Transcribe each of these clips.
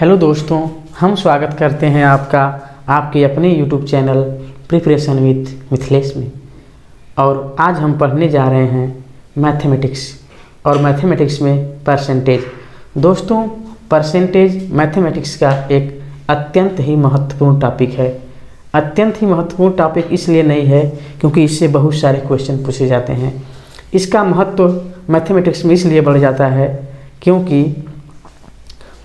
Hello दोस्तों, हम स्वागत करते हैं आपका आपके अपने YouTube channel preparation with Mithilesh में। और आज हम पढ़ने जा रहे हैं मैथमेटिक्स और मैथमेटिक्स में परसेंटेज। दोस्तों, परसेंटेज मैथमेटिक्स का एक अत्यंत ही महत्वपूर्ण टॉपिक है। अत्यंत ही महत्वपूर्ण टॉपिक इसलिए नहीं है क्योंकि इससे बहुत सारे क्वेश्चन पूछे जाते हैं। इसका महत्व मैथमेटिक्स में इसलिए बढ़ जाता है क्योंकि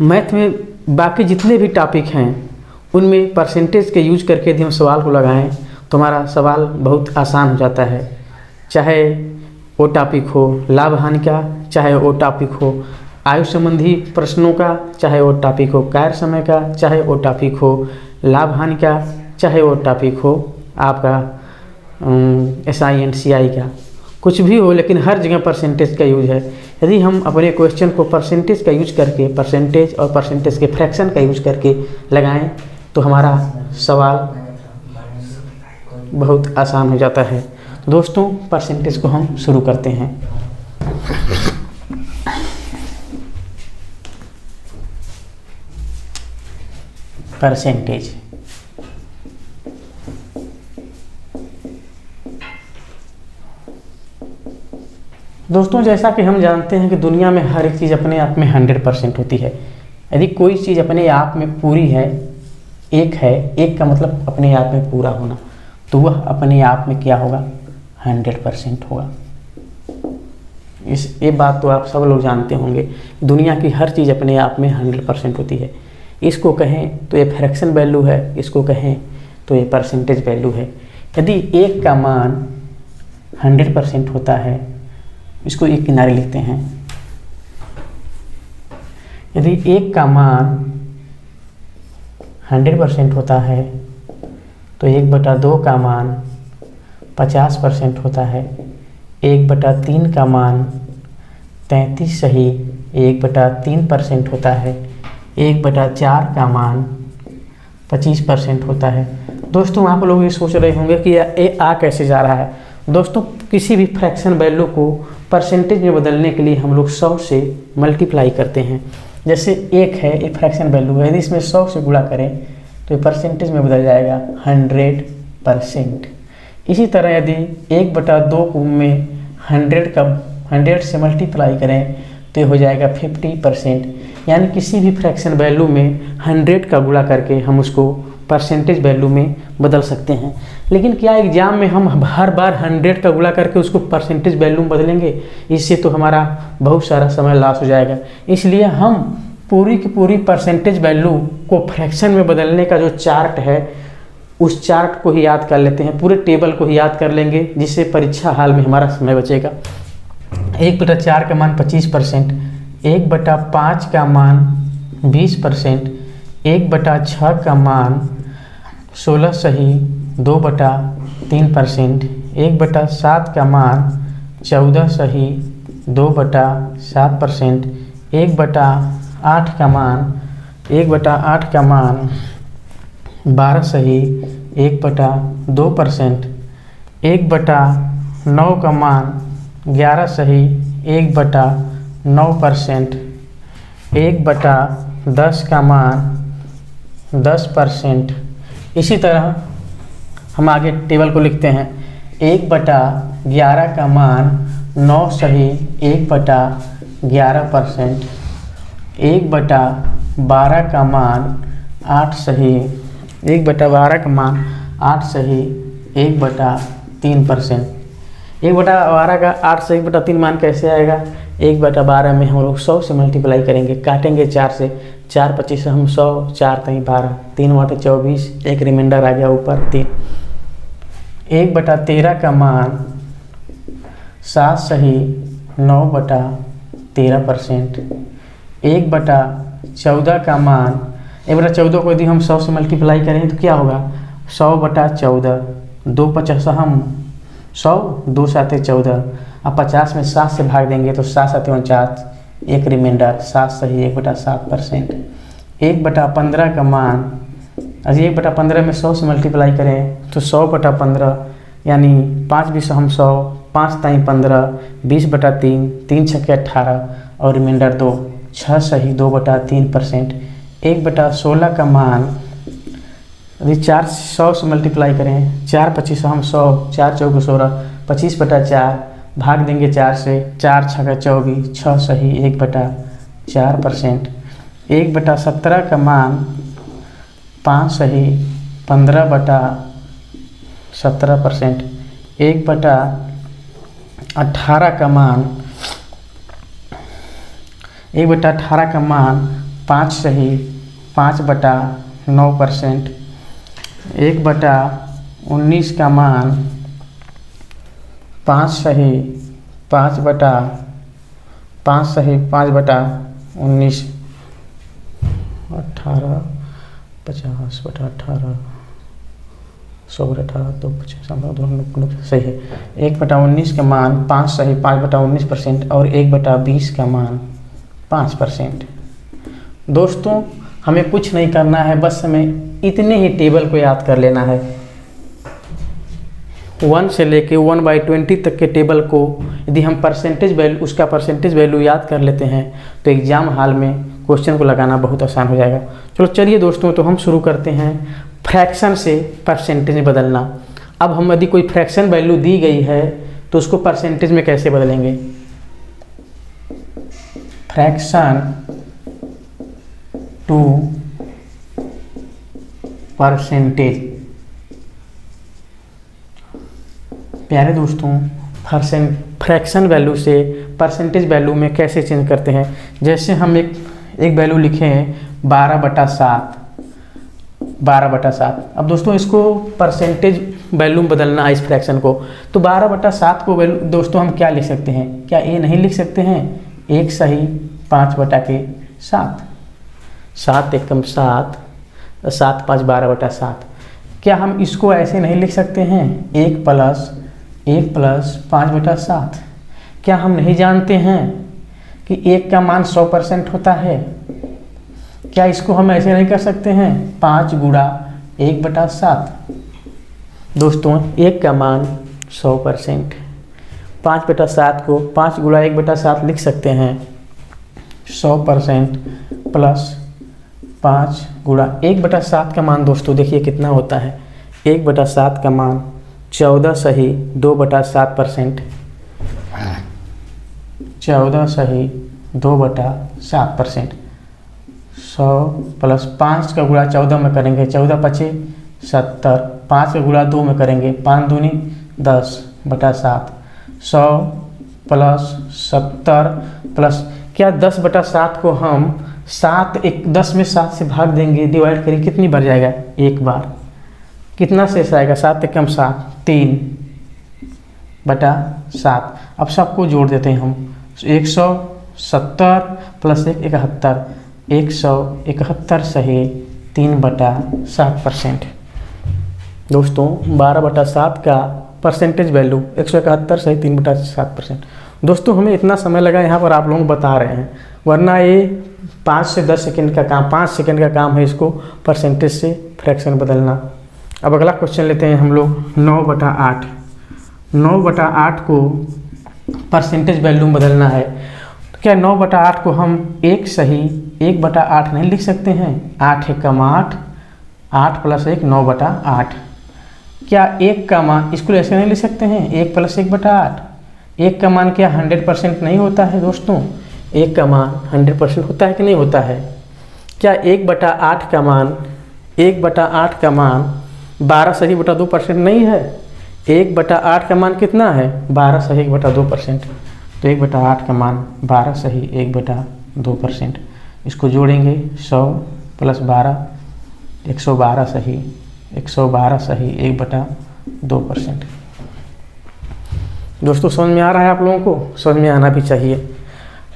मैथ में बाकी जितने भी टॉपिक हैं उनमें परसेंटेज के यूज करके यदि हम सवाल को लगाएं तो हमारा सवाल बहुत आसान हो जाता है। चाहे वो टॉपिक हो लाभ हानि का, चाहे वो टॉपिक हो आयु संबंधी प्रश्नों का, चाहे वो टॉपिक हो कार्य समय का, चाहे वो टॉपिक हो लाभ हानि का, चाहे वो टॉपिक हो आपका SI and CI का, कुछ भी हो, लेकिन हर जगह परसेंटेज का यूज है। यदि हम अपने क्वेश्चन को परसेंटेज का यूज करके, परसेंटेज और परसेंटेज के फ्रैक्शन का यूज करके लगाएं तो हमारा सवाल बहुत आसान हो जाता है। तो दोस्तों, परसेंटेज को हम शुरू करते हैं। परसेंटेज दोस्तों, जैसा कि हम जानते हैं कि दुनिया में हर एक चीज़ अपने आप में 100% होती है। यदि कोई चीज़ अपने आप में पूरी है, एक है, एक का मतलब अपने आप में पूरा होना, तो वह अपने आप में क्या होगा? 100% होगा। ये बात तो आप सब लोग जानते होंगे। दुनिया की हर चीज़ अपने आप में 100% होती है। इसको कहें तो ये फ्रैक्शन वैल्यू है, इसको कहें तो ये परसेंटेज वैल्यू है। यदि एक का मान 100% होता है, इसको एक किनारे लिखते हैं। यदि एक का मान 100% होता है तो 1/2 का मान 50% होता है। 1/3 का मान 33 सही 1/3% होता है। 1/4 का मान 25% होता है। दोस्तों, आप लोग ये सोच रहे होंगे कि ये आ कैसे जा रहा है। दोस्तों, किसी भी फ्रैक्शन वैल्यू को परसेंटेज में बदलने के लिए हम लोग 100 से मल्टीप्लाई करते हैं। जैसे एक है, एक फ्रैक्शन वैल्यू है, यदि इसमें 100 से गुणा करें तो ये परसेंटेज में बदल जाएगा 100%। इसी तरह यदि 1/2 को में 100 से मल्टीप्लाई करें तो ये हो जाएगा 50%। यानी किसी भी फ्रैक्शन वैल्यू में 100 का गुणा करके हम उसको परसेंटेज वैल्यू में बदल सकते हैं। लेकिन क्या एग्जाम में हम हर बार 100 का गुणा करके उसको परसेंटेज वैल्यू में बदलेंगे? इससे तो हमारा बहुत सारा समय लॉस हो जाएगा। इसलिए हम पूरी की पूरी परसेंटेज वैल्यू को फ्रैक्शन में बदलने का जो चार्ट है, उस चार्ट को ही याद कर लेते हैं, पूरे टेबल को ही याद कर लेंगे, जिससे परीक्षा हाल में हमारा समय बचेगा। 1/4 का मान 25%, 1/5 का मान 20%, 1/6 का मान 16 सही 2/3%, 1/7 का मान 14 सही 2/7%, 1/8 का मान 12 सही 1/2%, 1/9 का मान 11 सही 1/9%, 1/10 का मान 10%। इसी तरह हम आगे टेबल को लिखते हैं। 1/11 का मान 9 सही 1/11%, 1/12 का मान 8 सही 1/12 का मान 8 सही 1/3%। 1/12 का 8 से 1/3 मान कैसे आएगा? 1/12 में हम लोग 100 से मल्टीप्लाई करेंगे, काटेंगे 4 से, 4 25 हम 100, 4 3 12, 3 वाटे 24, एक रिमाइंडर आ गया ऊपर 3। 1/13 का मान 7 सही 9/13%, 1/14 का मान 1/14 को यदि हम 100 से मल्टीप्लाई करें तो क्या होगा? 100/14, 2 50 हम 100, 2 7 14, अब 50 में 7 से भाग देंगे तो 7 7 49, एक रिमाइंडर 7 सही 1/7%। 1/15 का मान, अभी 1/15 में 100 से मल्टीप्लाई करें तो 100/15 यानी 5 20 हम 100, 5 3 15, 20/3, 3 6 18 और रिमाइंडर 2, 6 सही 2/3%। 1/16 का मान, यदि 4 100 से मल्टीप्लाई करें, 4 25 हम 100, 4 चौके 16, 25/4 भाग देंगे 4 से, 4 छक्का 24, 6 सही 1/4%। 1/17 का मान 5 सही 15/17%। 1/18 का मान 5 सही 5/9%। 1/19 का मान 5 सही 5/19। 18 50/18 100/18 तो 50 सही है। 1/19 का मान 5 सही 5/19% और 1/20 का मान 5%। दोस्तों हमें कुछ नहीं करना है, बस हमें इतने ही टेबल को याद कर लेना है। 1 से लेके 1/20 तक के टेबल को यदि हम उसका परसेंटेज वैल्यू याद कर लेते हैं तो एग्ज़ाम हॉल में क्वेश्चन को लगाना बहुत आसान हो जाएगा। चलो चलिए दोस्तों, तो हम शुरू करते हैं फ्रैक्शन से परसेंटेज में बदलना। अब हम यदि कोई फ्रैक्शन वैल्यू दी गई है तो उसको परसेंटेज में कैसे बदलेंगे। Fraction to percentage. प्यारे दोस्तों, फ्रैक्शन वैल्यू से परसेंटेज वैल्यू में कैसे चेंज करते हैं। जैसे हम एक वैल्यू लिखे हैं 12/7। अब दोस्तों इसको परसेंटेज वैल्यू में बदलना है इस फ्रैक्शन को, तो 12/7 को वैल्यू दोस्तों हम क्या लिख सकते हैं, क्या ये नहीं लिख सकते हैं 1 सही 5/7। 7 एकम 7, 7 5 12/7। क्या हम इसको ऐसे नहीं लिख सकते हैं 1 प्लस 5/7। क्या हम नहीं जानते हैं कि 1 का मान 100% होता है। क्या इसको हम ऐसे नहीं कर सकते हैं 5 गुणा 1/7। दोस्तों 1 का मान 100%, 5/7 को 5 गुणा 1/7 लिख सकते हैं 100% प्लस 5 गुणा 1/7 का मान दोस्तों देखिए कितना होता है। 1/7 का मान 14 सही 2/7%। 14 सही 2/7%। 100 प्लस 5 का गुणा 14 में करेंगे, 14 5 70। 5 का गुणा 2 में करेंगे, 5 दूनी 10/7। 100 प्लस 70 प्लस क्या 10/7 को हम 10 में 7 से भाग देंगे, डिवाइड करेंगे, कितनी बार जाएगा, एक बार। कितना शेष आएगा 7 एकम 7, 3/7। अब सबको जोड़ देते हैं हम, 170 प्लस 1 71, 171 सही 3/7%। दोस्तों 12/7 का परसेंटेज वैल्यू 171 सही 3/7%। दोस्तों हमें इतना समय लगा यहाँ पर आप लोगों को बता रहे हैं, वरना ये 5 से 10 सेकंड का काम, 5 सेकंड का काम है इसको परसेंटेज से फ्रैक्शन बदलना। अब अगला क्वेश्चन लेते हैं हम लोग 9/8। 9/8 को परसेंटेज वैल्यू में बदलना है। तो क्या 9/8 को हम 1 सही 1/8 नहीं लिख सकते हैं। 8 एकम 8, 8 प्लस 1 9/8। क्या 1 का मान इसको ऐसे नहीं लिख सकते हैं 1 प्लस 1/8। 1 का मान क्या 100% नहीं होता है दोस्तों। 1 का मान 100% होता है कि नहीं होता है। क्या 1/8 का मान 12 सही 2% नहीं है। 1/8 का मान कितना है 12 सही 1/2%। तो 1/8 का मान 12 सही 1/2%। इसको जोड़ेंगे 100 प्लस 12 112 सही 1/2%। दोस्तों समझ में आ रहा है आप लोगों को, समझ में आना भी चाहिए।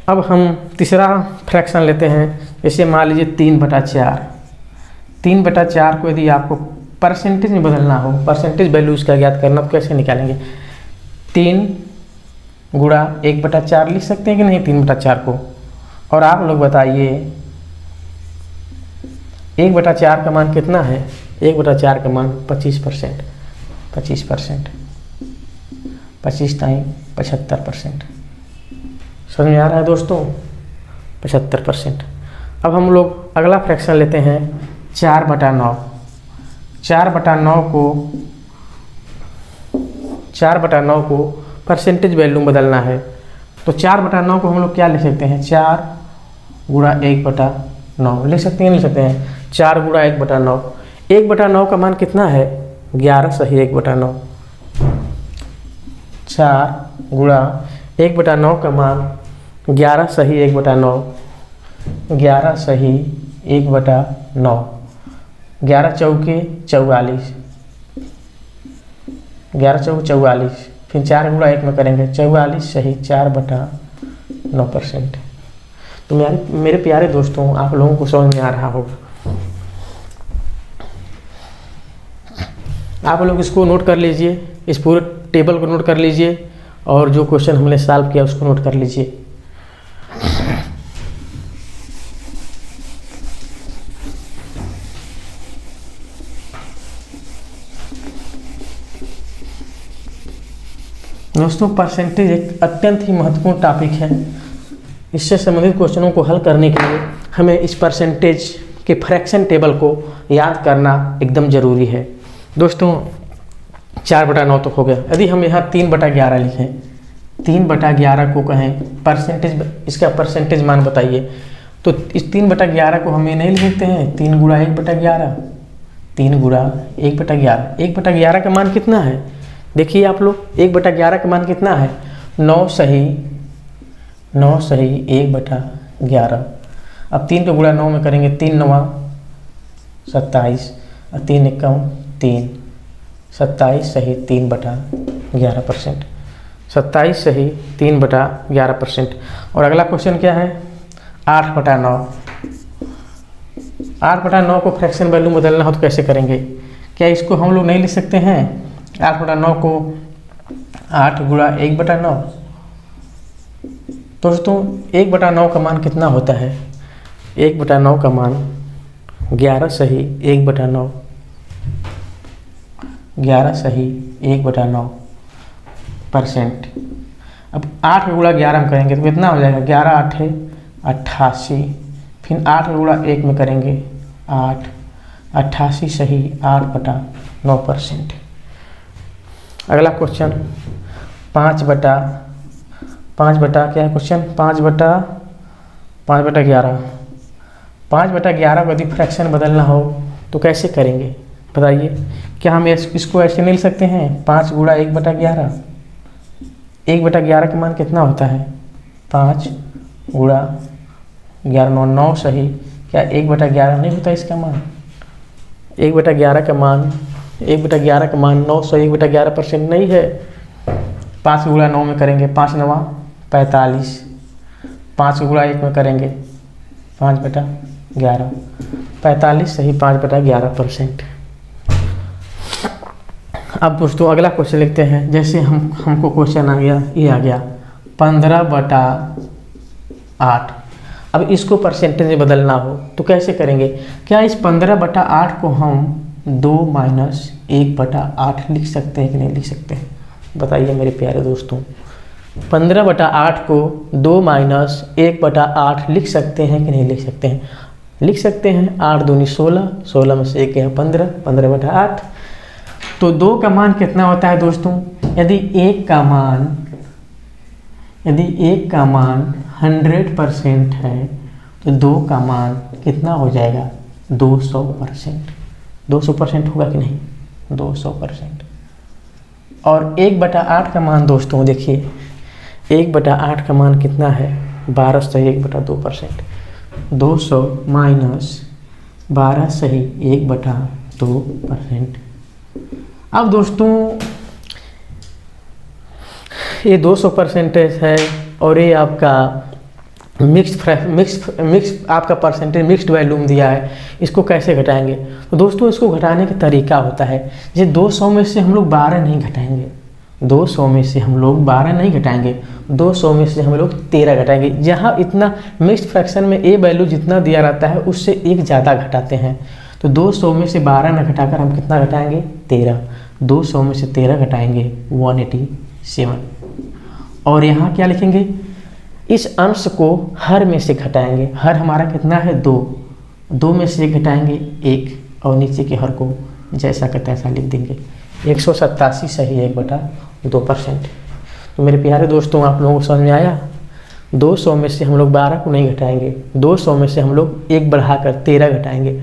अब हम तीसरा फ्रैक्शन लेते हैं। जैसे मान लीजिए 3/4। 3/4 को यदि आपको परसेंटेज में बदलना हो, परसेंटेज वैल्यू इसका ज्ञात करना, तो कैसे निकालेंगे। 3 गुणा 1/4 लिख सकते हैं कि नहीं 3/4 को। और आप लोग बताइए 1/4 का मान कितना है। 1/4 का मान 25%। 25% 25 टाइम 75%। समझ में आ रहा है दोस्तों 75%। अब हम लोग अगला फ्रैक्शन लेते हैं 4/9। 4/9 को परसेंटेज वैल्यू में बदलना है। तो 4/9 को हम लोग क्या लिख सकते हैं, 4 गुणा 1/9 लिख सकते हैं, लिख सकते हैं 4 गुणा 1/9। 1/9 का मान कितना है, 11 सही 1/9। 4 गुणा 1/9 का मान 11 सही 1/9। 11 सही 1/9। 11 चौके 44, 11 चौके 44। फिर 4 गुणा 1 में करेंगे 44 सही 4/9%। तो मेरे प्यारे दोस्तों, आप लोगों को समझ में आ रहा होगा। आप लोग इसको नोट कर लीजिए, इस पूरे टेबल को नोट कर लीजिए और जो क्वेश्चन हमने सॉल्व किया उसको नोट कर लीजिए। दोस्तों, परसेंटेज एक अत्यंत ही महत्वपूर्ण टॉपिक है। इससे संबंधित क्वेश्चनों को हल करने के लिए हमें इस परसेंटेज के फ्रैक्शन टेबल को याद करना एकदम ज़रूरी है। दोस्तों, 4/9 तो हो गया। यदि हम यहाँ 3/11 लिखें, 3/11 को कहें परसेंटेज, इसका परसेंटेज मान बताइए, तो इस 3/11 को हम ये नहीं लिख सकते हैं 3 गुणा 1/11। 3 गुणा 1/11। 1/11 का मान कितना है, देखिए आप लोग, 1/11 का मान कितना है, 9 सही 1/11। अब 3 को गुणा 9 में करेंगे, 3 9 27 और 3 1 3, 27 सही 3/11%। 27 सही 3/11%। और अगला क्वेश्चन क्या है, 8/9। 8/9 को फ्रैक्शन वैल्यू बदलना हो तो कैसे करेंगे, क्या इसको हम लोग नहीं लिख सकते हैं, 8/9 को 8 गुणा 1/9। दोस्तों, 1/9 का मान कितना होता है, 1/9 का मान 11 सही 1/9। 11 सही 1/9%। अब 8 गुणा 11 में करेंगे तो कितना हो जाएगा, 11 8 88। फिर 8 गुणा 1 में करेंगे 8, 88 सही 8/9%। अगला क्वेश्चन 5 बटा क्या है क्वेश्चन, 5/11। 5/11 को यदि फ्रैक्शन बदलना हो तो कैसे करेंगे बताइए, क्या हम इसको ऐसे नहीं लिख सकते हैं, 5 गुणा 1/11। 1/11 का मान कितना होता है, 5 गुणा 11 9 सही, क्या 1/11 नहीं होता इसका मान, 1/11 का मान 9 सौ 1/11% नहीं है। 5 गुणा 9 में करेंगे 5 9 45। 5 गुणा 1 में करेंगे 5/11, 45 सही 5/11%। अब दोस्तों अगला क्वेश्चन लिखते हैं। जैसे हमको क्वेश्चन आ गया, ये आ गया 15/8। अब इसको परसेंटेज में बदलना हो तो कैसे करेंगे, क्या इस 15/8 को हम 2 - 1/8 लिख सकते हैं कि नहीं लिख सकते हैं, बताइए मेरे प्यारे दोस्तों। 15/8 को 2 - 1/8 लिख सकते हैं कि नहीं लिख सकते हैं, लिख सकते हैं। 8 दूनी 16, 16 में से 1 है 15, 15/8। तो 2 का मान कितना होता है दोस्तों, यदि 1 का मान 100% है तो 2 का मान कितना हो जाएगा, 200%। 200% होगा कि नहीं, 200%। और 1/8 का मान दोस्तों देखिए, 1/8 का मान कितना है, 12 सही 1/2%। 200 माइनस 12 सही 1/2%। अब दोस्तों ये 200% है और ये आपका मिक्स आपका परसेंटेज मिक्स्ड वैल्यू में दिया है। इसको कैसे घटाएंगे, तो दोस्तों इसको घटाने का तरीका होता है, जैसे 200 में से हम लोग 12 नहीं घटाएंगे, 200 में से हम लोग 12 नहीं घटाएंगे, 200 में से हम लोग 13 घटाएंगे। जहाँ इतना मिक्स्ड फ्रैक्शन में ए वैल्यू जितना दिया रहता है उससे एक ज़्यादा घटाते हैं। तो 200 में से 12 न घटाकर हम कितना घटाएंगे, 13। 200 में से 13 घटाएंगे 187। और यहाँ क्या लिखेंगे, इस अंश को हर में से घटाएंगे। हर हमारा कितना है 2, 2 में से घटाएंगे 1 और नीचे के हर को जैसा का तैसा लिख देंगे। 187 सही 1/2%। तो मेरे प्यारे दोस्तों, आप लोगों को समझ में आया? 200 में से हम लोग 12 को नहीं घटाएंगे, 200 में से हम लोग 1 बढ़ाकर 13 घटाएंगे।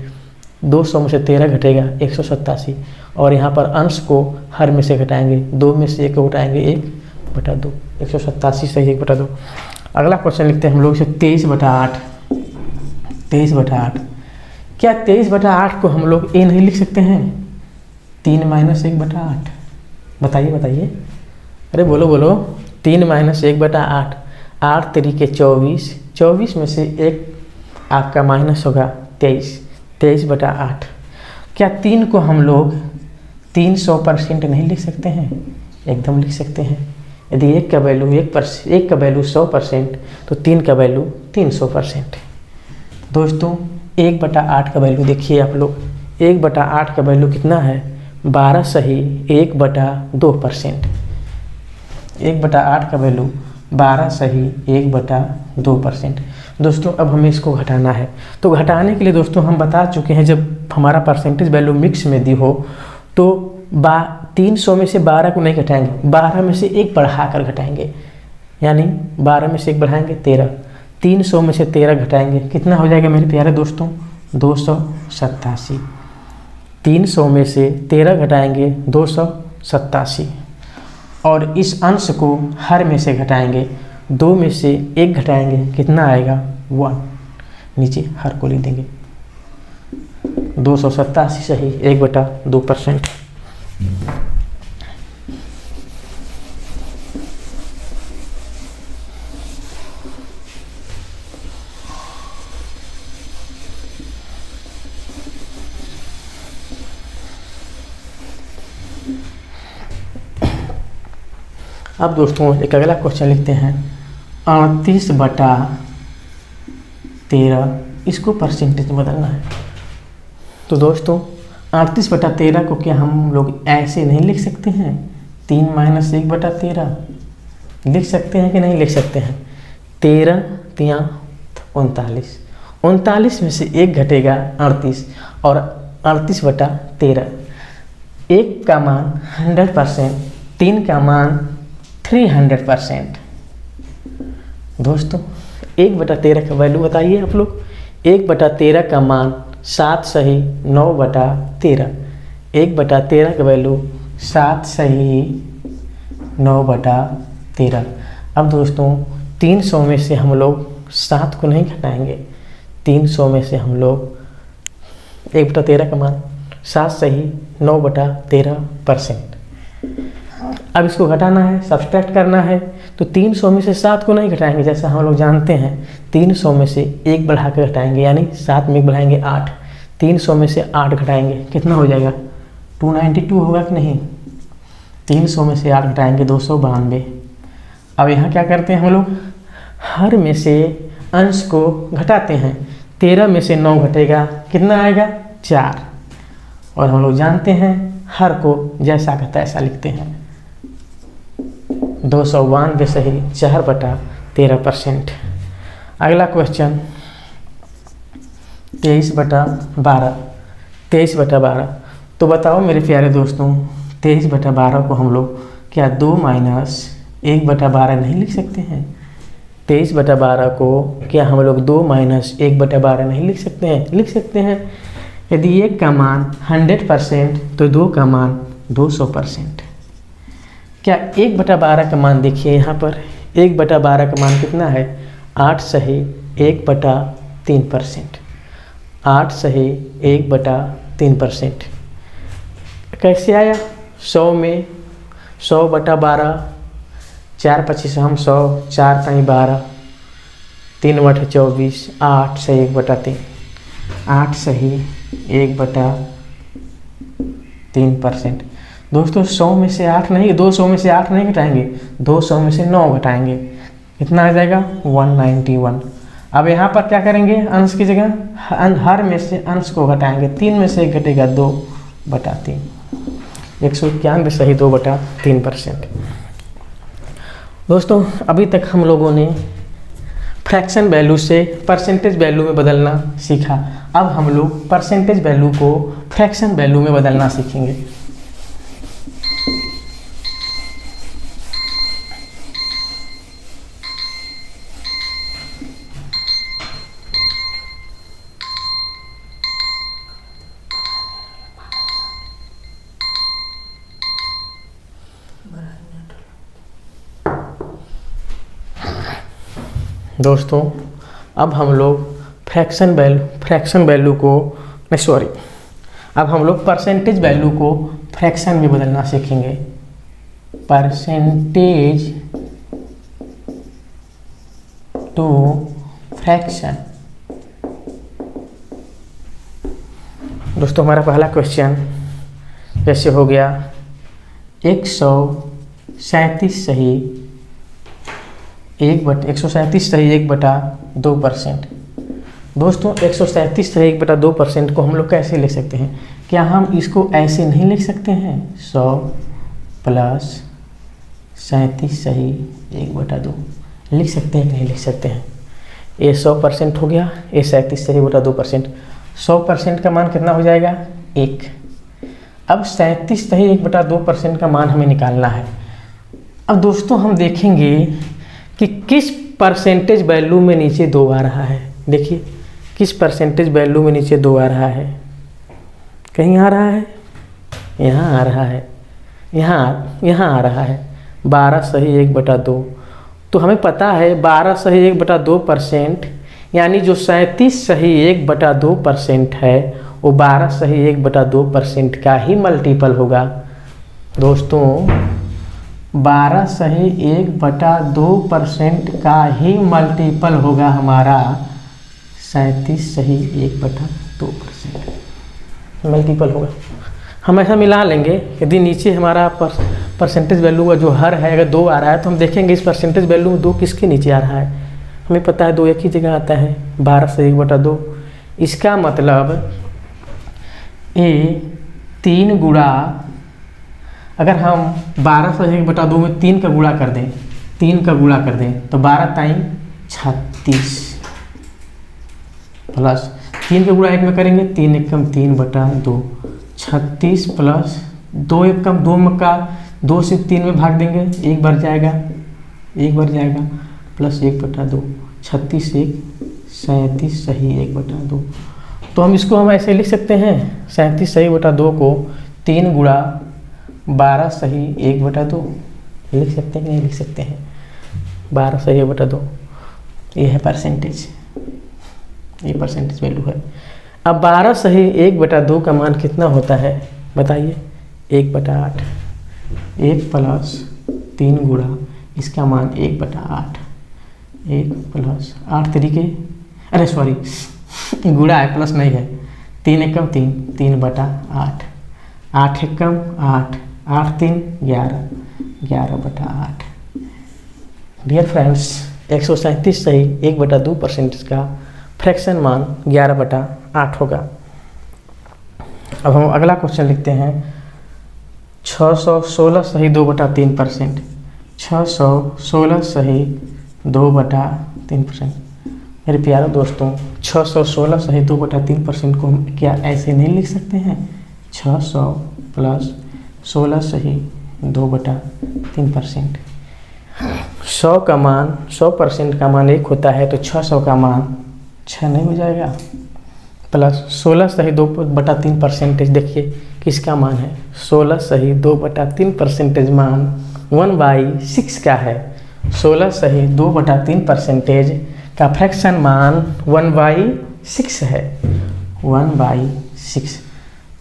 200 में से 13 घटेगा 187, और यहाँ पर अंश को हर में से घटाएंगे, 2 में से 1 को घटाएंगे 1/2, 187 सही 1/2। अगला क्वेश्चन लिखते हैं हम लोग इसे 23/8। 23/8, क्या 23/8 को हम लोग ए नहीं लिख सकते हैं? 3 - 1/8, बताइए। अरे बोलो 3 - 1/8, 8 तरीके 24, 24 में से 1 आपका माइनस होगा 23, 23/8। क्या 3 को हम लोग 300% नहीं लिख सकते हैं? एकदम लिख सकते हैं। यदि 1 का वैल्यू 100% तो 3 का वैल्यू 300%। दोस्तों 1/8 का वैल्यू देखिए आप लोग, 1/8 का वैल्यू कितना है? 12 सही 1/2%। 1/8 का वैल्यू 12 सही 1/2%। दोस्तों अब हमें इसको घटाना है, तो घटाने के लिए दोस्तों हम बता चुके हैं, जब हमारा परसेंटेज वैल्यू मिक्स में दी हो तो 300 में से 12 को नहीं घटाएंगे, 12 में से 1 बढ़ाकर घटाएंगे, यानी 12 में से 1 बढ़ाएंगे 13, 300 में से 13 घटाएंगे, कितना हो जाएगा मेरे प्यारे दोस्तों? 287। 300 में से 13 घटाएंगे 287, और इस अंश को हर में से घटाएंगे, 2 में से 1 घटाएंगे, कितना आएगा? 1, नीचे हर को लिख देंगे। 287 सही 1/2%। अब दोस्तों एक अगला क्वेश्चन लिखते हैं 38/13, इसको परसेंटेज में बदलना है। तो दोस्तों 38/13 को क्या हम लोग ऐसे नहीं लिख सकते हैं? 3 - 1/13 लिख सकते हैं कि नहीं लिख सकते हैं? 13 × 3 = 39, 39 में से 1 घटेगा 38, और 38/13, 1 का मान 100%, 3 का मान 300%। दोस्तों 1/13 का वैल्यू बताइए आप लोग। 1/13 का मान 7 सही 9/13, 1/13 का वैल्यू 7 सही 9/13। अब दोस्तों 300 में से हम लोग 7 को नहीं घटाएंगे, 300 में से हम लोग 1/13 का मान 7 सही 9/13%। अब इसको घटाना है, सब्सट्रैक्ट करना है, तो 300 में से 7 को नहीं घटाएंगे, जैसा हम लोग जानते हैं 300 में से 1 बढ़ा कर घटाएंगे, यानी 7 में 1 बढ़ाएंगे 8, 300 में से 8 घटाएंगे, कितना हो जाएगा? 292 होगा कि नहीं? 300 में से 8 घटाएंगे 292। अब यहाँ क्या करते हैं हम लोग? हर में से अंश को घटाते हैं, 13 में से 9 घटेगा, कितना आएगा? 4, और हम लोग जानते हैं हर को जैसा का तैसा लिखते हैं। 292 सही 4/13%। अगला क्वेश्चन 23/12। 23/12, तो बताओ मेरे प्यारे दोस्तों 23/12 को हम लोग क्या 2 - 1/12 नहीं लिख सकते हैं? 23/12 को क्या हम लोग 2 - 1/12 नहीं लिख सकते हैं? लिख सकते हैं। यदि 1 का मान 100% तो 2 का मान 200%। क्या 1/12 का मान देखिए यहाँ पर, 1/12 का मान कितना है? 8 सही 1/3%, 8 सही 1/3%। कैसे आया? 100 में 100/12, 4 × 25 हम 100, 4 × 12, 3/24, 8 सही 1/3, 8 सही 1/3%। दोस्तों 100 में से 8 नहीं, 200 में से 8 नहीं घटाएंगे, 200 में से 9 घटाएंगे, कितना आ जाएगा? 191। अब यहाँ पर क्या करेंगे? अंश की जगह हर में से अंश को घटाएंगे, 3 में से 1 घटेगा 2/3, 191 सही 2/3%। दोस्तों अभी तक हम लोगों ने फ्रैक्शन वैल्यू से परसेंटेज वैल्यू में बदलना सीखा। अब हम लोग परसेंटेज वैल्यू को फ्रैक्शन वैल्यू में बदलना सीखेंगे। दोस्तों अब हम लोग फ्रैक्शन वैल्यू को अब हम लोग परसेंटेज वैल्यू को फ्रैक्शन में बदलना सीखेंगे। Percentage to fraction. दोस्तों हमारा पहला क्वेश्चन जैसे हो गया 137 सही 1/2%। दोस्तों 137 सही 1/2% को हम लोग कैसे लिख सकते हैं? क्या हम इसको ऐसे नहीं लिख सकते हैं? 100 प्लस 37 सही 1/2 लिख सकते हैं कि नहीं लिख सकते हैं? ये 100% हो गया, ये 37 सही 2%। 100% का मान कितना हो जाएगा? 1। अब 37 सही 1/2% का मान हमें निकालना है। अब दोस्तों हम देखेंगे कि किस परसेंटेज वैल्यू में नीचे 2 आ रहा है। देखिए किस परसेंटेज वैल्यू में नीचे 2 आ रहा है। कहीं आ रहा है, यहाँ आ रहा है, यहाँ आ रहा है 12 सही 1/2। तो हमें पता है 12 सही 1/2%, यानी जो 37 सही 1/2% है वो 12 सही 1/2% का ही मल्टीपल होगा। दोस्तों 12 सही 1/2% का ही मल्टीपल होगा हमारा 37 सही 1/2% मल्टीपल होगा। हम ऐसा मिला लेंगे, यदि नीचे हमारा परसेंटेज वैल्यू का जो हर है अगर 2 आ रहा है तो हम देखेंगे इस परसेंटेज वैल्यू में 2 किसके नीचे आ रहा है। हमें पता है 2 एक ही जगह आता है 12 सही 1/2। इसका मतलब ये 3 गुणा, अगर हम 12 सही 1/2 में 3 का गुणा कर दें, 3 का गुणा कर दें तो 12 ताई 36 प्लस 3 का गुणा 1 में करेंगे 3 एकम 3/2 36 प्लस 2 एकम 2 में का 2 से 3 में भाग देंगे 1 बार जाएगा प्लस 1/2 36 1 37 सही 1/2। तो हम इसको हम ऐसे लिख सकते हैं 37 सही 1/2 को 3 गुणा 12 सही 1/2 लिख सकते हैं कि नहीं लिख सकते हैं? 12 सही 1/2 ये है परसेंटेज, ये परसेंटेज वैल्यू है। अब 12 सही 1/2 का मान कितना होता है बताइए? 1/8। 1 प्लस 3 गुणा इसका मान 1/8। 1 प्लस 8 तरीके, अरे सॉरी गुणा है प्लस नहीं है। 3 एकम 3 3/8 8 एकम 8 8 3 11 11/8। डियर फ्रेंड्स 137 सही 1/2% का फ्रैक्शन मान 11/8 होगा। अब हम अगला क्वेश्चन लिखते हैं 616 सही 2/3%। 616 सही 2/3%। मेरे प्यारे दोस्तों 616 सही 2/3% को हम क्या ऐसे नहीं लिख सकते हैं? 600 प्लस 16 सही 2/3%। 100 का मान 100% का मान 1 होता है तो 600 का मान 6 नहीं हो जाएगा? प्लस 16 सही 2/3% देखिए किसका मान है? 16 सही 2/3% मान 1/6 का है। 16 सही 2/3% का फ्रैक्शन मान 1/6 है। 1/6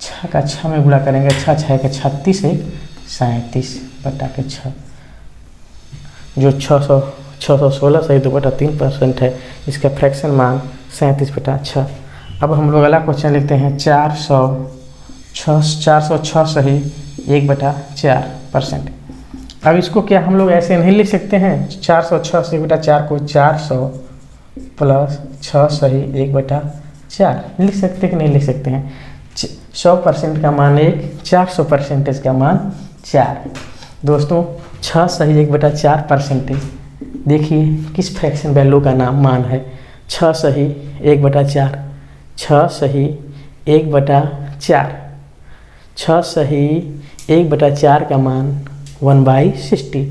6 का 6 में गुणा करेंगे 6 6 का 36 1 37/6 जो 616 सही 2/3% है इसका फ्रैक्शन मान 37/6। अब हम लोग अगला क्वेश्चन लिखते हैं 406 सही 1/4%। अब इसको क्या हम लोग ऐसे नहीं लिख सकते हैं? 406 से 1/4 को 400 प्लस 6 सही 1/4 लिख सकते कि नहीं लिख सकते हैं? 100% का मान 1 400% का मान 4। दोस्तों 6 सही 1/4% देखिए किस फ्रैक्शन वैल्यू का नाम मान है। 6 सही 1/4, 6 सही 1/4, 6 सही 1/4 का मान 1/16,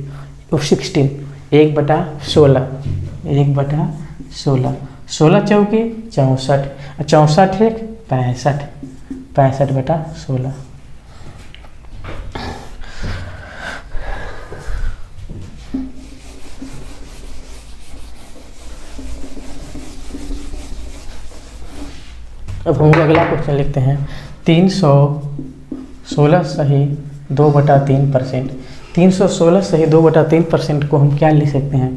1/16, 1/16, 16 चौके 64, 64 एक 65, 65/16। अब हम लोग अगला क्वेश्चन लिखते हैं। 316 सही 2/3%। 316 सही 2/3% को हम क्या लिख सकते हैं?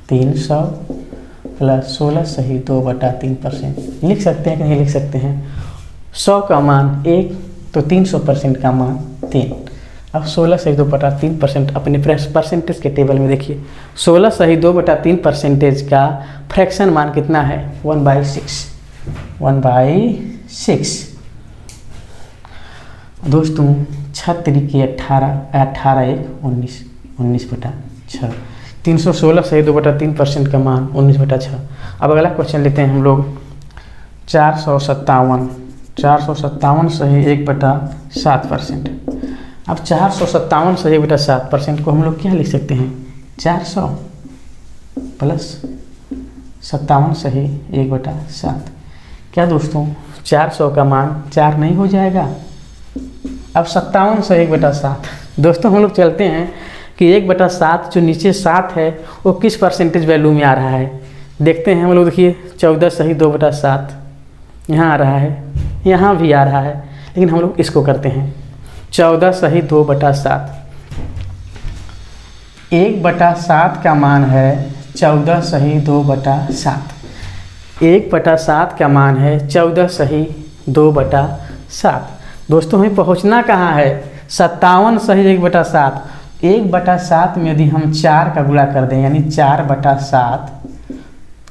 300 + 16 सही 2/3% लिख सकते हैं कि नहीं लिख सकते हैं? 100 का मान 1 तो 300% का मान 3। अब 16 सही 2/3% अपने परसेंटेज के टेबल में देखिए। 16 सही 2/3% का फ्रैक्शन मान कितना है? 1/6, 1/6। दोस्तों 6 त्रिके 18, 18 एक 19, 19/6। 316 सही 2/3% का मान 19/6। अब अगला क्वेश्चन लेते हैं हम लोग। 457, 457 सही 1/7%। अब 457 सही 1/7% को हम लोग क्या लिख सकते हैं? 400 + 57 सही 1/7। क्या दोस्तों 400 का मान 4 नहीं हो जाएगा? अब 57 सही 1/7। दोस्तों हम लोग चलते हैं कि 1/7 जो नीचे 7 है वो किस परसेंटेज वैल्यू में आ रहा है, देखते हैं हम लोग। देखिए 14 सही 2/7 यहाँ आ रहा है, यहाँ भी आ रहा है, लेकिन हम लोग इसको करते हैं 14 सही 2/7। 1/7 का मान है 14 सही 2/7। 1/7 का मान है 14 सही 2/7। दोस्तों हमें पहुंचना कहाँ है? 57 सही 1/7। 1/7 में यदि हम 4 का गुणा कर दें यानी 4/7,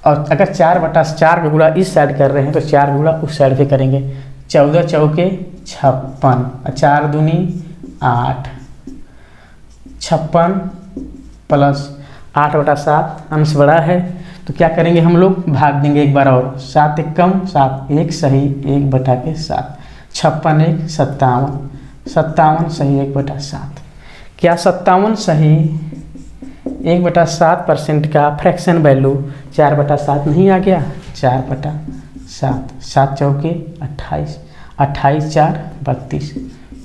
और अगर 4/4 का गुणा इस साइड कर रहे हैं तो 4 गुणा उस साइड पे करेंगे। 14 चौके 56, 4 दूनी 8, 56 + 8/7 अंश बड़ा है तो क्या करेंगे हम लोग? भाग देंगे एक बार और। 7 एक कम 7, 1 सही 1/7। 56 एक 57, 57 सही 1/7। क्या 57 सही 1/7% का फ्रैक्शन वैल्यू 4/7 नहीं आ गया? 4/7, 7 चौके 28, 28 4 32,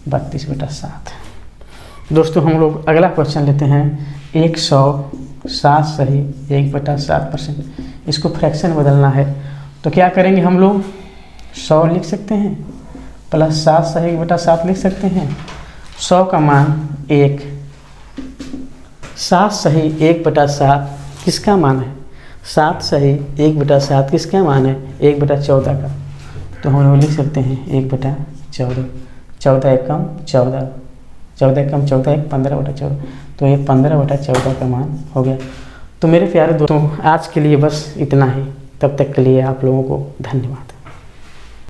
32/7। दोस्तों हम लोग अगला क्वेश्चन लेते हैं। 107 सही 1/7%। इसको फ्रैक्शन बदलना है तो क्या करेंगे हम लोग? 100 लिख सकते हैं + 7 सही 1/7 लिख सकते हैं। 100 का मान 1, 7 सही 1/7 किसका मान है? 7 सही 1/7 किसका मान है? 1/14 का। तो हम लोग लिख सकते हैं 1/14। 14 एक कम 14, 14 एक कम 14 एक 15/14, तो ये 15/14 का मान हो गया। तो मेरे प्यारे दोस्तों आज के लिए बस इतना ही। तब तक के लिए आप लोगों को धन्यवाद।